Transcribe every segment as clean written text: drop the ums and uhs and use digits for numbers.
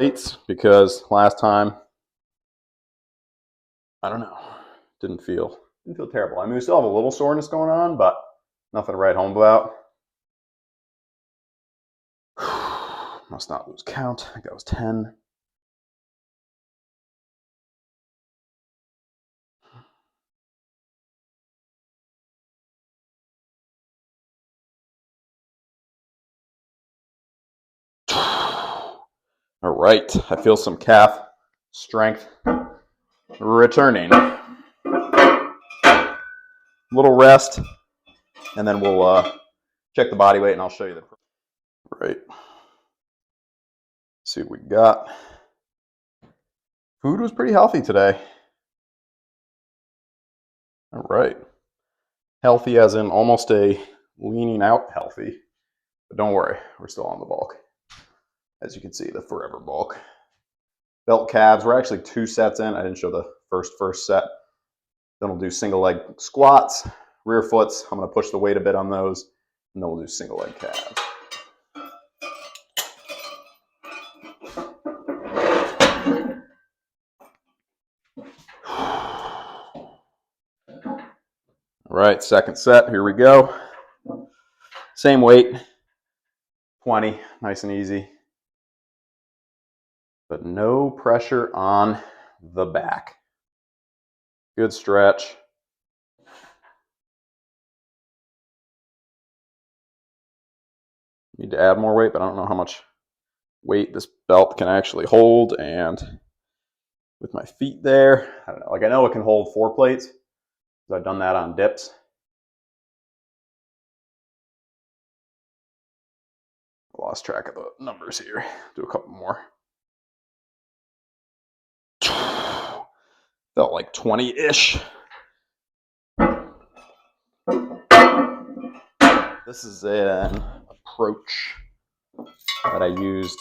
weights because last time, I don't know, didn't feel terrible. I mean, we still have a little soreness going on, but nothing to write home about. Must not lose count. I think that was 10. All right, I feel some calf strength returning. Little rest, and then we'll check the body weight, and I'll show you the. Right. See what we got. Food was pretty healthy today. All right. Healthy as in almost a leaning out healthy. But don't worry, we're still on the bulk. As you can see, the forever bulk. Belt calves, we're actually 2 sets in. I didn't show the first set. Then we'll do single leg squats, rear foots. I'm going to push the weight a bit on those, and then we'll do single leg calves. All right, second set, here we go. Same weight, 20, nice and easy. But no pressure on the back. Good stretch. Need to add more weight, but I don't know how much weight this belt can actually hold. And with my feet there, I don't know. Like, I know it can hold 4 plates. So I've done that on dips. Lost track of the numbers here. Do a couple more. Felt like 20-ish. This is an approach that I used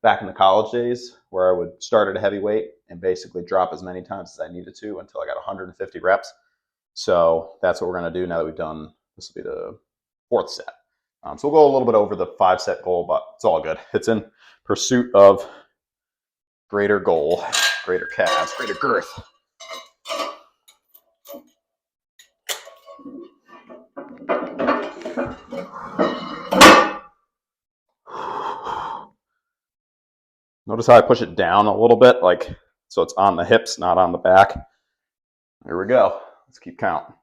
back in the college days, where I would start at a heavy weight and basically drop as many times as I needed to until I got 150 reps. So that's what we're going to do now that we've done, this will be the 4th set. So we'll go a little bit over the 5-set goal, but it's all good. It's in pursuit of greater goal, greater calves, greater girth. Notice how I push it down a little bit, like so it's on the hips, not on the back. Here we go. Let's keep counting.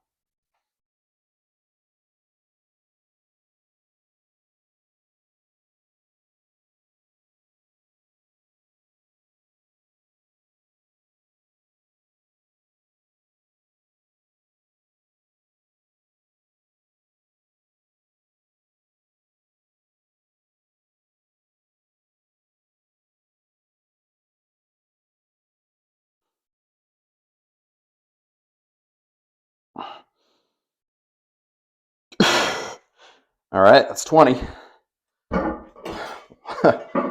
All right, that's 20. A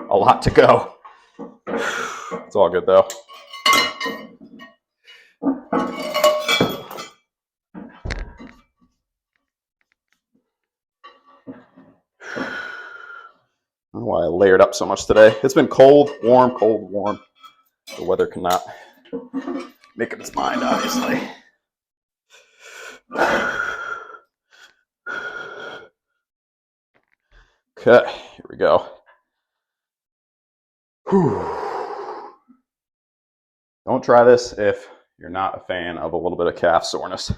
lot to go. It's all good though. I don't know why I layered up so much today. It's been cold, warm, cold, warm. The weather cannot make up its mind, obviously. Okay, here we go. Don't try this if you're not a fan of a little bit of calf soreness. Give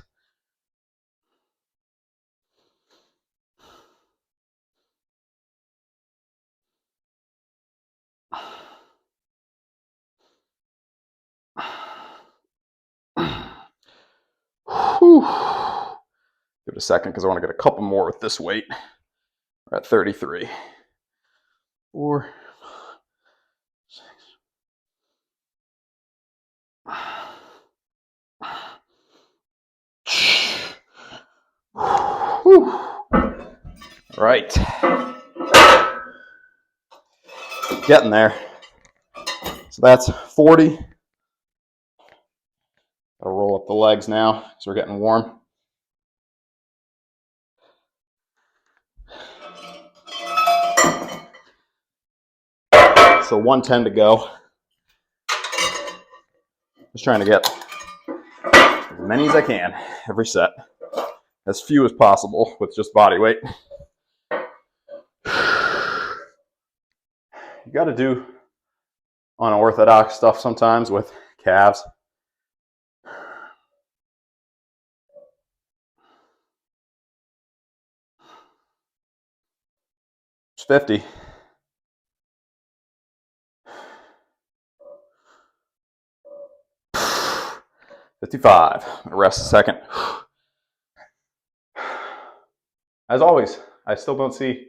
it a second because I want to get a couple more with this weight. We're at 33. 4, 6. Right. Getting there. So that's 40. Gotta roll up the legs now because we're getting warm. So 110 to go. Just trying to get as many as I can every set. As few as possible with just body weight. You got to do unorthodox stuff sometimes with calves. It's 50. 55. Rest a second. As always, I still don't see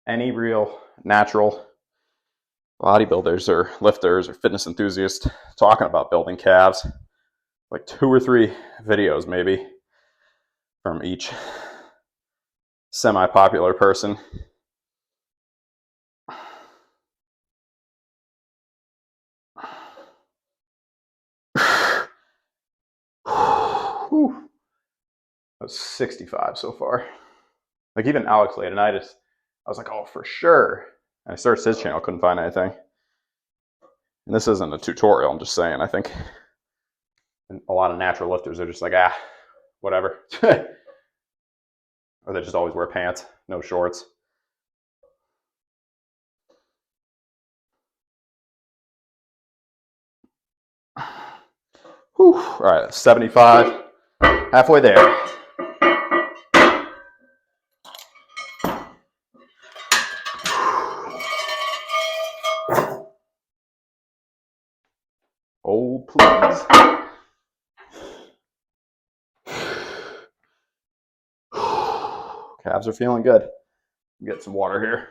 any real natural bodybuilders or lifters or fitness enthusiasts talking about building calves. Like 2 or 3 videos maybe from each semi-popular person. Whew. That's 65 so far. Like even Alex Leonidas, I was like, oh, for sure. And I searched his channel, couldn't find anything. And this isn't a tutorial, I'm just saying, I think a lot of natural lifters are just like, whatever. Or they just always wear pants, no shorts. Whew. All right, 75, halfway there. Oh, please. Calves are feeling good. Get some water here.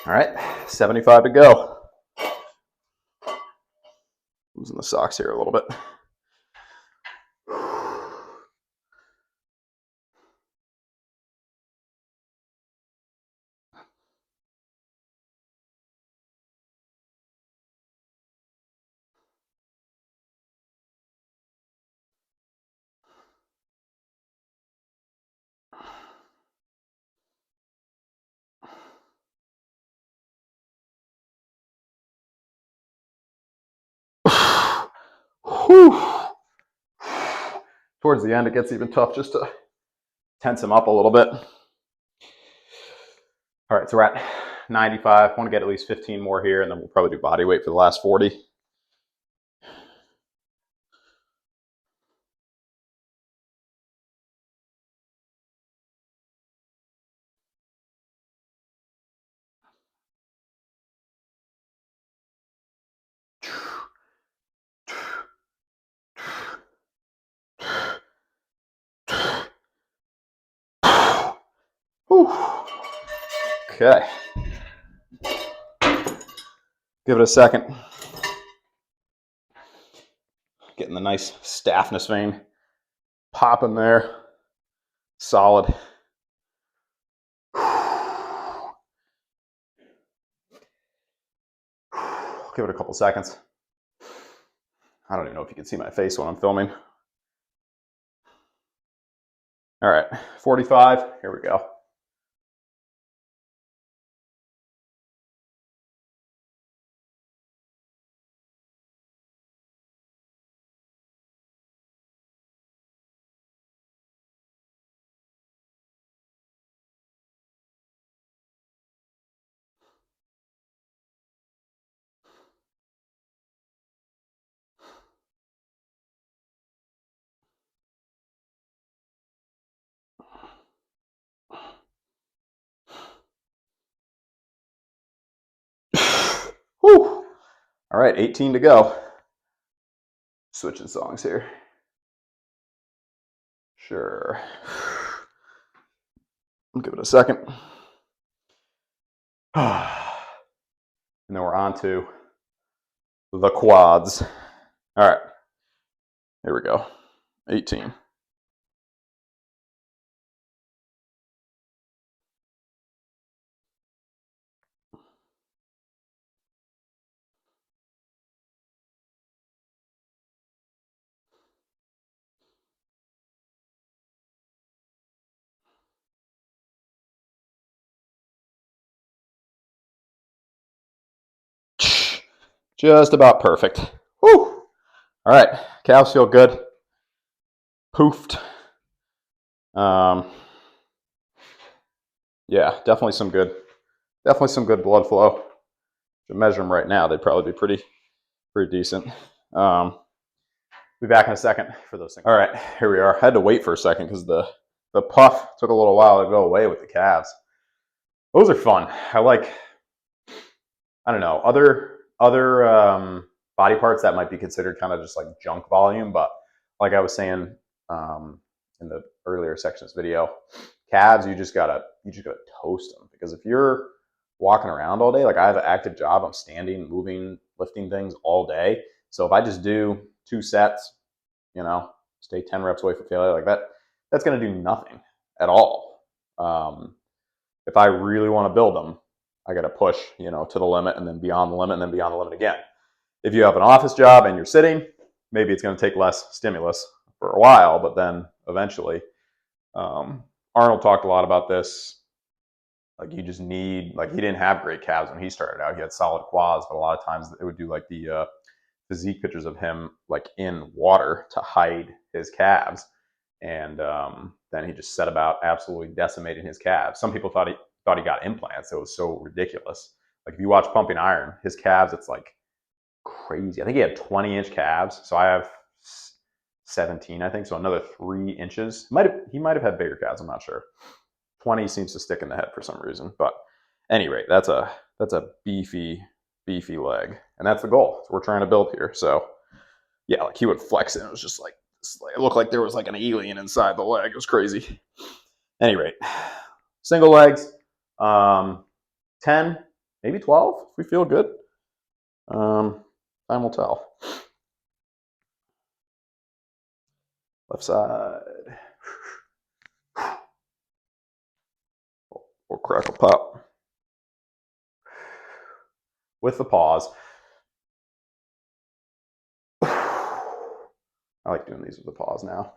All right, 75 to go. Losing the socks here a little bit. Whew. Towards the end, it gets even tough just to tense him up a little bit. All right, so we're at 95. I want to get at least 15 more here, and then we'll probably do body weight for the last 40. Whew. Okay. Give it a second. Getting the nice staffness vein popping there. Solid. Give it a couple seconds. I don't even know if you can see my face when I'm filming. All right, 45. Here we go. Whew. All right, 18 to go. Switching songs here. Sure. I'll give it a second. And then we're on to the quads. All right, here we go. 18. Just about perfect. Woo! All right, calves feel good. Poofed. Yeah, definitely some good blood flow. To measure them right now, they'd probably be pretty decent. Be back in a second for those things. All right, here we are. I had to wait for a second because the puff took a little while to go away with the calves. Those are fun. I don't know, other body parts that might be considered kind of just like junk volume, but like I was saying in the earlier section of this video, calves, you just gotta toast them, because if you're walking around all day, like I have an active job, I'm standing, moving, lifting things all day. So if I just do 2 sets, stay 10 reps away from failure, like that's gonna do nothing at all. If I really want to build them, I got to push, to the limit, and then beyond the limit, and then beyond the limit again. If you have an office job and you're sitting, maybe it's going to take less stimulus for a while, but then eventually, Arnold talked a lot about this. Like you just need, like he didn't have great calves when he started out. He had solid quads, but a lot of times it would do like the physique pictures of him like in water to hide his calves. And then he just set about absolutely decimating his calves. Some people thought he got implants. It was so ridiculous. Like if you watch Pumping Iron, his calves, it's like crazy. I think he had 20-inch calves. So I have 17, I think. So another 3 inches. He might have had bigger calves. I'm not sure. 20 seems to stick in the head for some reason. But at any rate, that's a beefy leg, and that's the goal. That's what we're trying to build here. So yeah, like he would flex it. And it was just like it looked like there was like an alien inside the leg. It was crazy. At any rate, single legs, 10, maybe 12 if we feel good. Time will tell. Left side. Or crackle pop. With the pause. I like doing these with the pause now.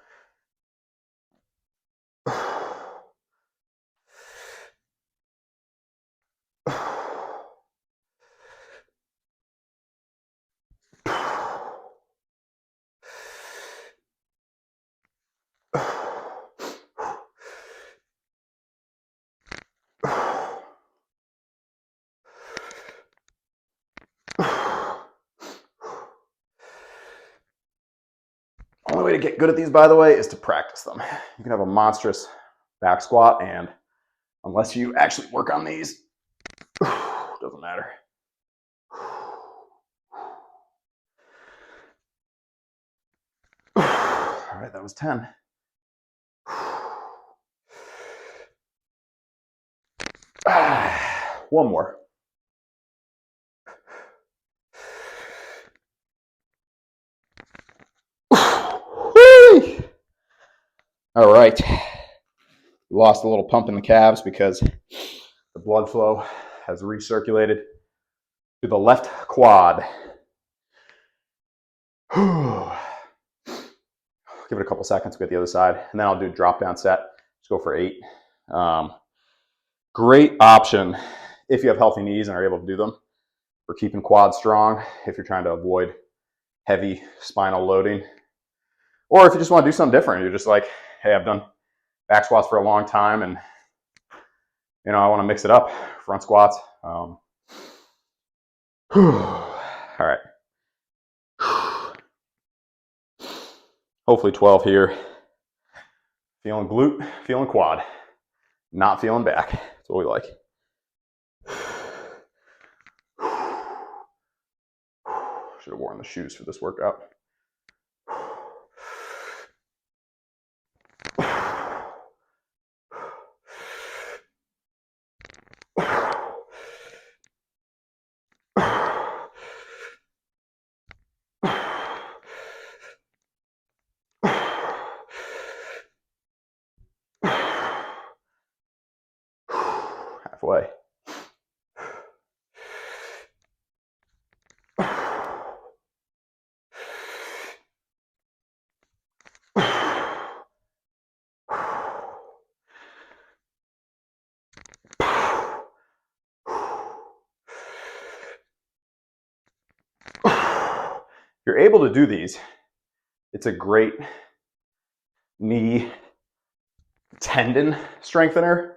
Only way to get good at these, by the way, is to practice them. You can have a monstrous back squat, and unless you actually work on these, doesn't matter. All right, that was 10. One more. All right. We lost a little pump in the calves because the blood flow has recirculated to the left quad. Give it a couple seconds, we'll get the other side, and then I'll do a drop down set. Just go for 8. Great option if you have healthy knees and are able to do them for keeping quads strong, if you're trying to avoid heavy spinal loading. Or if you just want to do something different, you're just like, hey, I've done back squats for a long time, and I want to mix it up. Front squats. All right. Hopefully 12 here. Feeling glute, feeling quad, not feeling back. That's what we like. Should have worn the shoes for this workout. Halfway. you're able to do these, it's a great knee tendon strengthener.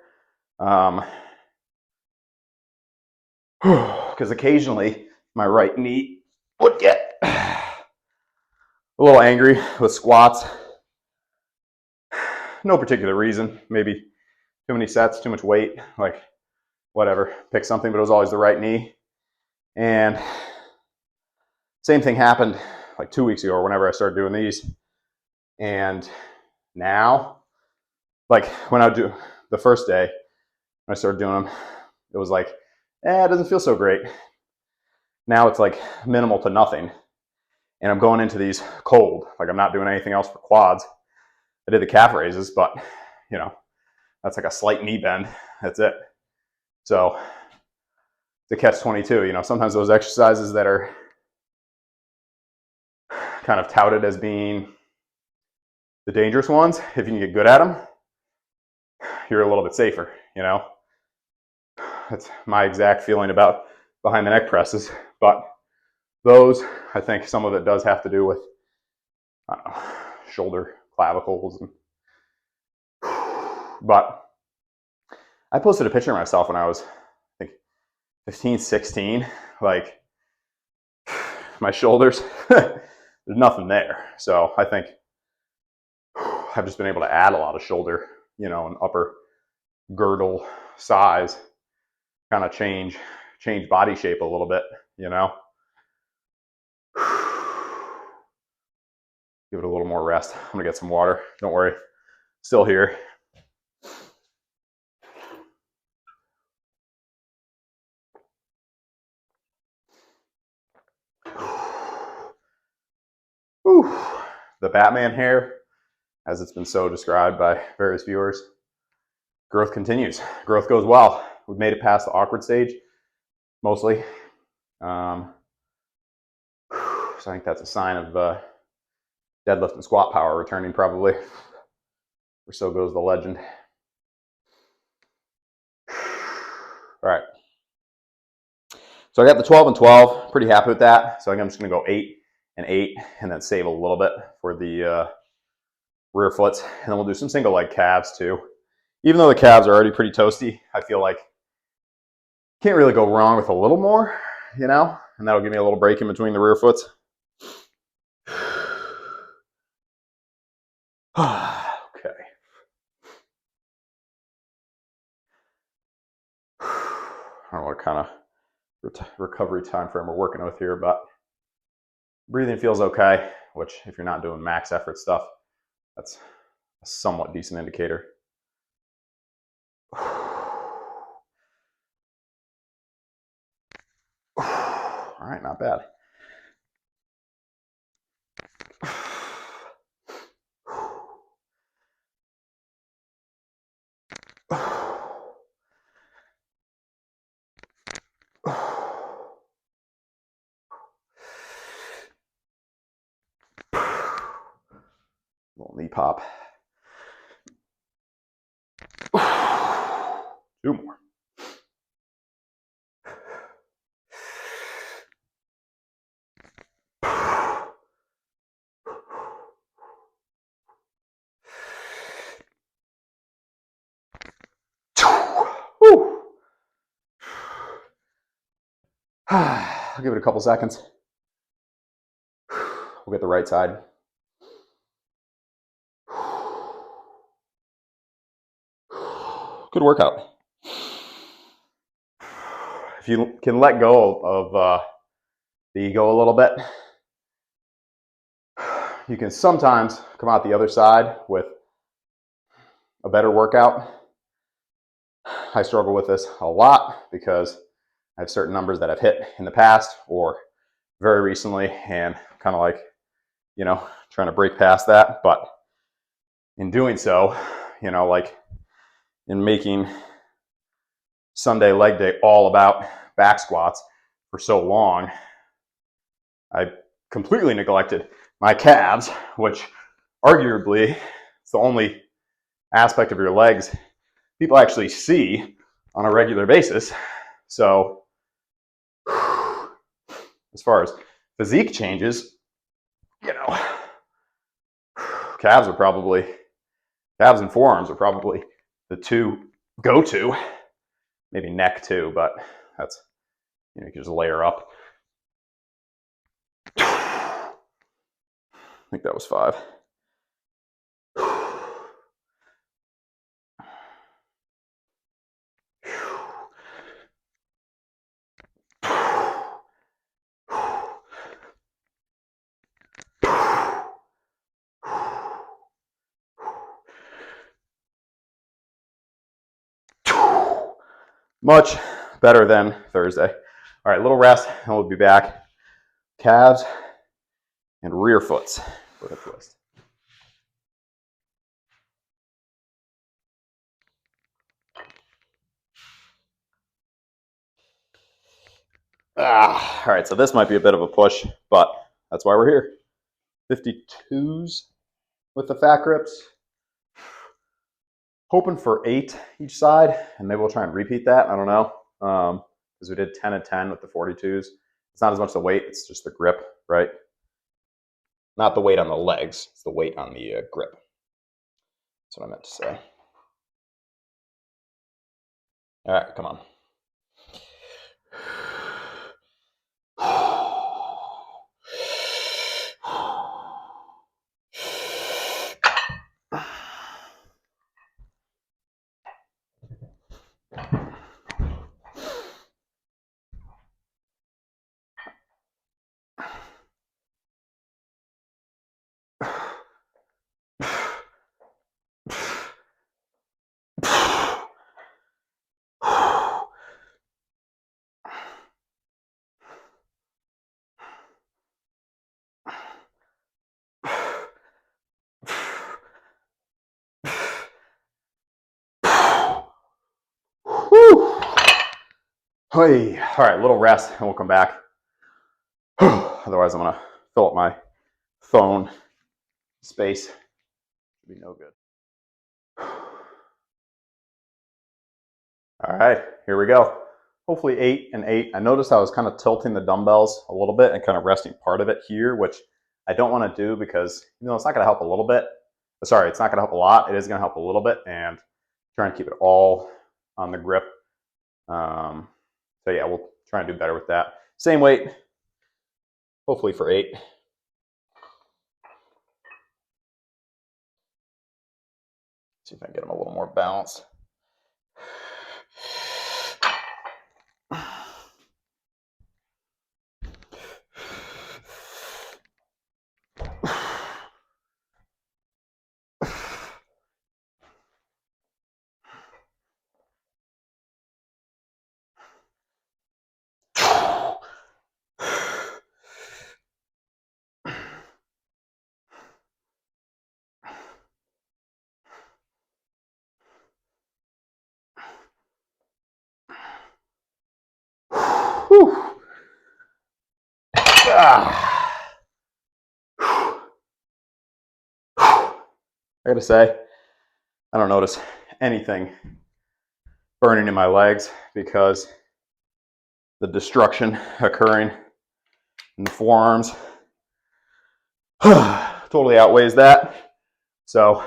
Because occasionally my right knee would get a little angry with squats. No particular reason. Maybe too many sets, too much weight, like whatever. Pick something, but it was always the right knee. And same thing happened like 2 weeks ago or whenever I started doing these. And now, like when I do the first day, when I started doing them, it was like, it doesn't feel so great. Now it's like minimal to nothing. And I'm going into these cold. Like I'm not doing anything else for quads. I did the calf raises, but you know, that's like a slight knee bend. That's it. So the catch-22, you know, sometimes those exercises that are kind of touted as being the dangerous ones, if you can get good at them, you're a little bit safer, you know. That's my exact feeling about behind the neck presses. But those, I think some of it does have to do with, I don't know, shoulder clavicles. But I posted a picture of myself when I was, I think, 15, 16. Like, my shoulders, there's nothing there. So I think I've just been able to add a lot of shoulder, you know, and upper girdle size, kind of change body shape a little bit, you know. Give it a little more rest. I'm gonna get some water. Don't worry, still here. Whew. The Batman hair, as it's been so described by various viewers, growth continues. Growth goes well. We've made it past the awkward stage, mostly. So I think that's a sign of deadlift and squat power returning, probably. Or so goes the legend. All right. So I got the 12 and 12. Pretty happy with that. So I think I'm just going to go 8 and 8 and then save a little bit for the rear foots. And then we'll do some single leg calves too. Even though the calves are already pretty toasty, I feel like can't really go wrong with a little more, you know? And that'll give me a little break in between the rear foots. Okay. I don't know what kind of recovery time frame we're working with here, but breathing feels okay, which if you're not doing max effort stuff, that's a somewhat decent indicator. All right, not bad. Little knee pop. 2 more. Whew. I'll give it a couple seconds. We'll get the right side. Good workout. If you can let go of the ego a little bit, you can sometimes come out the other side with a better workout. I struggle with this a lot because I have certain numbers that I've hit in the past or very recently and kind of like, you know, trying to break past that. But in doing so, you know, like in making Sunday leg day all about back squats for so long, I completely neglected my calves, which arguably is the only aspect of your legs people actually see on a regular basis. So as far as physique changes, you know, calves and forearms are probably the two go-to. Maybe neck too, but that's, you can just layer up. I think that was 5. Much better than Thursday. All right, little rest, and we'll be back. Calves and rear foots with a twist. All right, so this might be a bit of a push, but that's why we're here. 52s with the fat grips. Hoping for 8 each side, and maybe we'll try and repeat that. I don't know, because we did 10 and 10 with the 42s. It's not as much the weight, it's just the grip, right? Not the weight on the legs, it's the weight on the grip. That's what I meant to say. All right, come on. Hey, all right, little rest, and we'll come back. Otherwise, I'm gonna fill up my phone space. Should be no good. All right, here we go. Hopefully 8 and 8. I noticed I was kind of tilting the dumbbells a little bit and kind of resting part of it here, which I don't want to do because, it's not going to help a little bit. Sorry, it's not going to help a lot. It is going to help a little bit, and try and keep it all on the grip. So yeah, we'll try and do better with that. Same weight, hopefully for 8. See if I can get them a little more balanced. I gotta say, I don't notice anything burning in my legs because the destruction occurring in the forearms totally outweighs that. So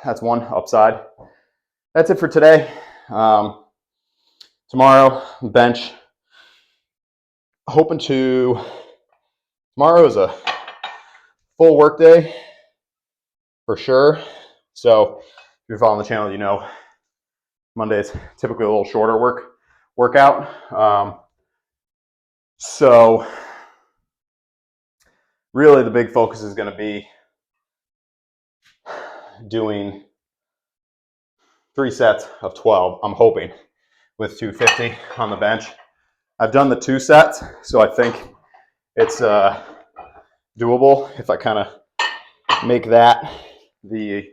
that's one upside. That's it for today. Tomorrow, bench. Tomorrow is a full work day for sure. So if you're following the channel, you know Monday's typically a little shorter workout. So really the big focus is going to be doing 3 sets of 12, I'm hoping, with 250 on the bench. I've done the 2 sets, so I think it's doable if I kind of make that the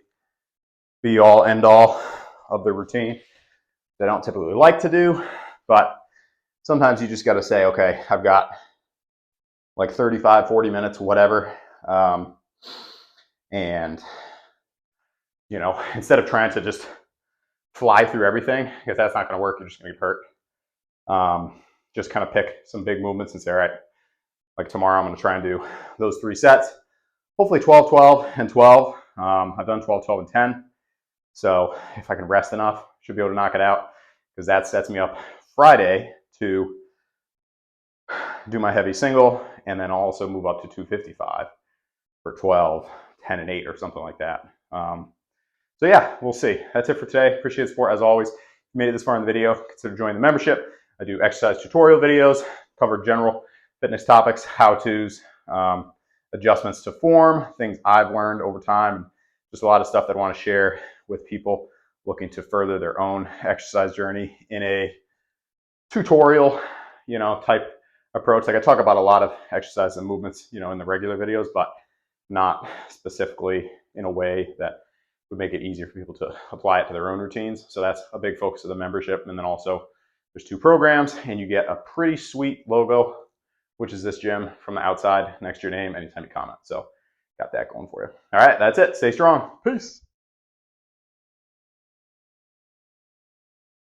be-all, end-all of the routine that I don't typically like to do, but sometimes you just got to say, okay, I've got like 35, 40 minutes, whatever, and instead of trying to just fly through everything, because that's not going to work, you're just going to get hurt. Just kind of pick some big movements and say, all right, Like tomorrow, I'm going to try and do those 3 sets. Hopefully 12, 12, and 12. I've done 12, 12, and 10. So if I can rest enough, should be able to knock it out, because that sets me up Friday to do my heavy single, and then also move up to 255 for 12, 10, and 8 or something like that. So yeah, we'll see. That's it for today. Appreciate the support as always. If you made it this far in the video, consider joining the membership. I do exercise tutorial videos, cover general fitness topics, how-tos, adjustments to form, things I've learned over time, and just a lot of stuff that I want to share with people looking to further their own exercise journey in a tutorial, type approach. Like I talk about a lot of exercise and movements, in the regular videos, but not specifically in a way that would make it easier for people to apply it to their own routines. So that's a big focus of the membership. And then also there's 2 programs, and you get a pretty sweet logo, which is this gym from the outside next to your name anytime you comment. So got that going for you. All right, that's it. Stay strong. Peace.